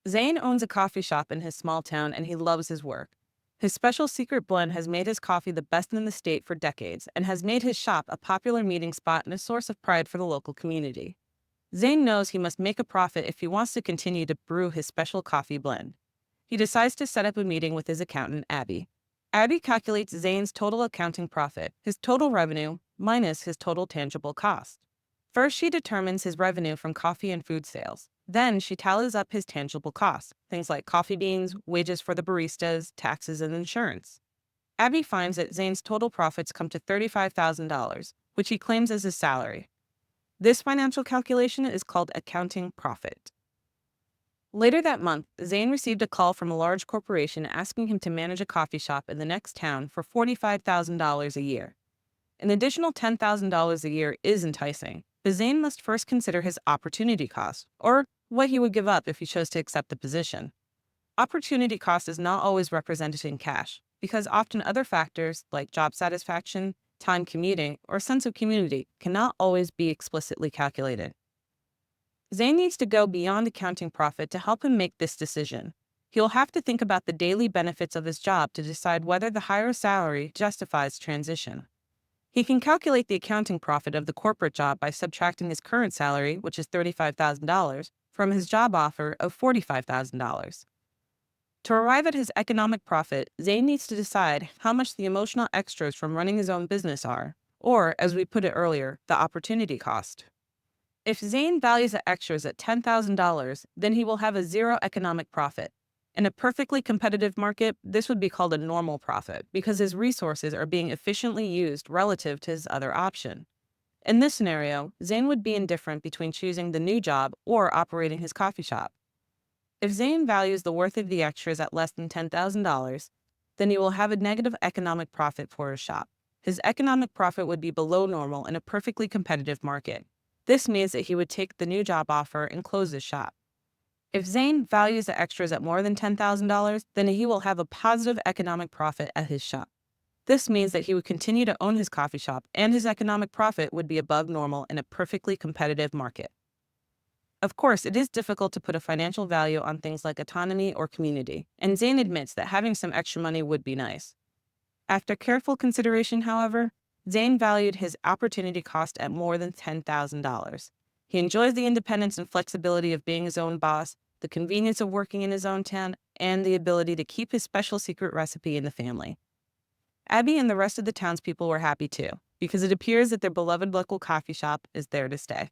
Zane owns a coffee shop in his small town and he loves his work. His special secret blend has made his coffee the best in the state for decades and has made his shop a popular meeting spot and a source of pride for the local community. Zane knows he must make a profit if he wants to continue to brew his special coffee blend. He decides to set up a meeting with his accountant, Abby. Abby calculates Zane's total accounting profit, his total revenue, minus his total tangible cost. First, she determines his revenue from coffee and food sales. Then, she tallies up his tangible costs, things like coffee beans, wages for the baristas, taxes, and insurance. Abby finds that Zane's total profits come to $35,000, which he claims as his salary. This financial calculation is called accounting profit. Later that month, Zane received a call from a large corporation asking him to manage a coffee shop in the next town for $45,000 a year. An additional $10,000 a year is enticing, but Zane must first consider his opportunity cost, or what he would give up if he chose to accept the position. Opportunity cost is not always represented in cash, because often other factors like job satisfaction, time commuting, or sense of community cannot always be explicitly calculated. Zane needs to go beyond accounting profit to help him make this decision. He'll have to think about the daily benefits of his job to decide whether the higher salary justifies transition. He can calculate the accounting profit of the corporate job by subtracting his current salary, which is $35,000, from his job offer of $45,000. To arrive at his economic profit, Zane needs to decide how much the emotional extras from running his own business are, or, as we put it earlier, the opportunity cost. If Zane values the extras at $10,000, then he will have a zero economic profit. In a perfectly competitive market, this would be called a normal profit because his resources are being efficiently used relative to his other option. In this scenario, Zane would be indifferent between choosing the new job or operating his coffee shop. If Zane values the worth of the extras at less than $10,000, then he will have a negative economic profit for his shop. His economic profit would be below normal in a perfectly competitive market. This means that he would take the new job offer and close his shop. If Zane values the extras at more than $10,000, then he will have a positive economic profit at his shop. This means that he would continue to own his coffee shop and his economic profit would be above normal in a perfectly competitive market. Of course, it is difficult to put a financial value on things like autonomy or community, and Zane admits that having some extra money would be nice. After careful consideration, however, Zane valued his opportunity cost at more than $10,000. He enjoys the independence and flexibility of being his own boss, the convenience of working in his own town, and the ability to keep his special secret recipe in the family. Abby and the rest of the townspeople were happy too, because it appears that their beloved local coffee shop is there to stay.